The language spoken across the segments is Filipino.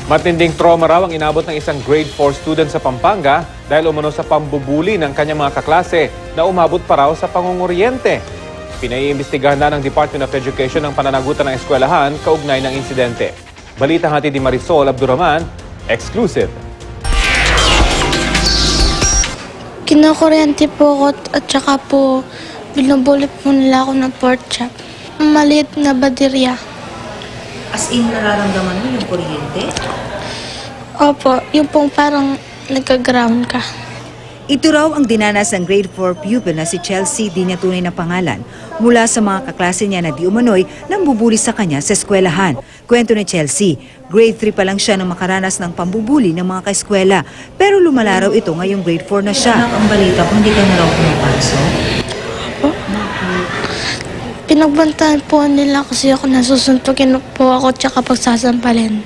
Matinding trauma raw ang inabot ng isang grade 4 student sa Pampanga dahil umano sa pambubuli ng kanyang mga kaklase na umabot pa raw sa pangunguryente. Pinaiimbestigahan na ng Department of Education ang pananagutan ng eskwelahan kaugnay ng insidente. Balita hatid ni Marisol Abduraman, exclusive. Kinukuryente po ako at saka po binubuli po nila ako ng pork chop. Maliit na baterya. As in, nararamdaman mo yung kuryente? Opo, yung pong parang nagka-ground ka. Ito raw ang dinanas ng grade 4 pupil na si Chelsea, di niya tunay na pangalan, mula sa mga kaklase niya na di umano'y nang bubuli sa kanya sa eskwelahan. Kwento ni Chelsea, grade 3 pa lang siya nang makaranas ng pambubuli ng mga kaeskwela, pero lumala raw ito ngayong grade 4 na siya. Anak, ang balita kung hindi ka na raw pumapasok? Pinagbantaan po nila kasi ako nasusuntukin po ako tsaka pagsasampalin.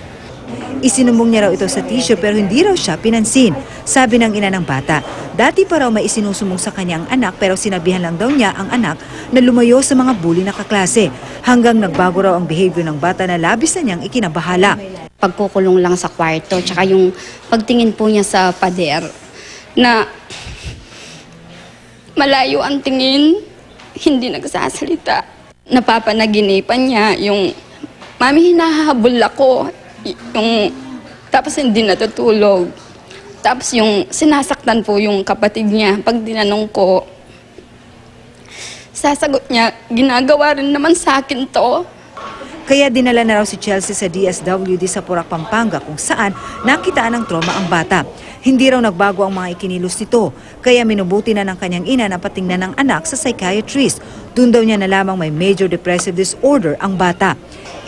Isinumbong niya raw ito sa teacher pero hindi raw siya pinansin. Sabi ng ina ng bata, dati pa raw may isinusumbong sa kanya ang anak pero sinabihan lang daw niya ang anak na lumayo sa mga bully na kaklase. Hanggang nagbago raw ang behavior ng bata na labis na niyang ikinabahala. Pagkukulong lang sa kwarto, tsaka yung pagtingin po niya sa pader na malayo ang tingin, hindi nagsasalita. Napapanaginipan niya yung, "Mami, hinahabol ako." Tapos hindi natutulog. Tapos yung sinasaktan po yung kapatid niya. Pag tinanong ko, sasagot niya, "Ginagawa rin naman sa akin to." Kaya dinala na raw si Chelsea sa DSWD sa Porac, Pampanga kung saan nakitaan ng trauma ang bata. Hindi raw nagbago ang mga ikinilos nito, kaya minubuti na ng kanyang ina na patingnan ng anak sa psychiatrist. Doon daw niya nalamang may major depressive disorder ang bata.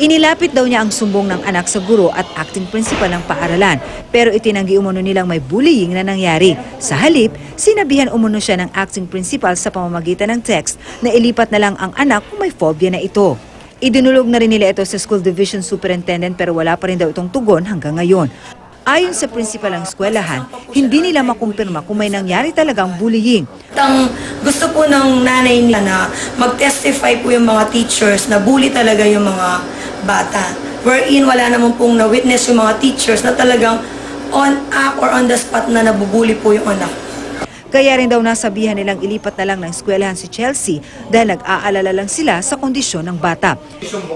Inilapit daw niya ang sumbong ng anak sa guro at acting principal ng paaralan, pero itinanggi umano nilang may bullying na nangyari. Sa halip, sinabihan umano siya ng acting principal sa pamamagitan ng text na ilipat na lang ang anak kung may phobia na ito. Idinulog na rin nila ito sa school division superintendent pero wala pa rin daw itong tugon hanggang ngayon. Ayon sa principal ng eskwelahan, hindi nila makumpirma kung may nangyari talagang bullying. Ang gusto po ng nanay nila na mag-testify po yung mga teachers na bully talaga yung mga bata. Wherein wala naman pong na-witness yung mga teachers na talagang on act or on the spot na nabubuli po yung anak. Kaya rin daw nasabihan nilang ilipat na lang ng eskwelahan si Chelsea dahil nag-aalala lang sila sa kondisyon ng bata.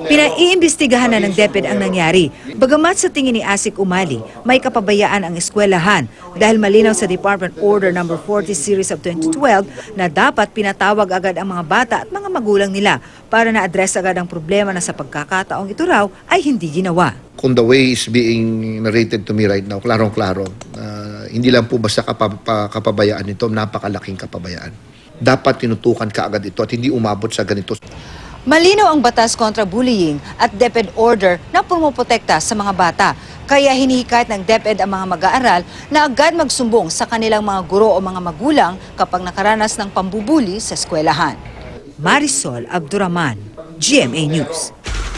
Pinaiimbestigahan na ng DepEd ang nangyari. Bagamat sa tingin ni Asik Umali, may kapabayaan ang eskwelahan dahil malinaw sa Department Order No. 40 Series of 2012 na dapat pinatawag agad ang mga bata at mga magulang nila para na-address agad ang problema na sa pagkakataong ito raw ay hindi ginawa. Kung the way is being narrated to me right now, klarong-klaro, hindi lang po basta kapabayaan nito, napakalaking kapabayaan. Dapat tinutukan kaagad ito at hindi umabot sa ganito. Malinaw ang batas kontra bullying at DepEd order na pumoprotekta sa mga bata. Kaya hinihikayat ng DepEd ang mga mag-aaral na agad magsumbong sa kanilang mga guro o mga magulang kapag nakaranas ng pambubuli sa eskwelahan. Marisol Abduraman, GMA News.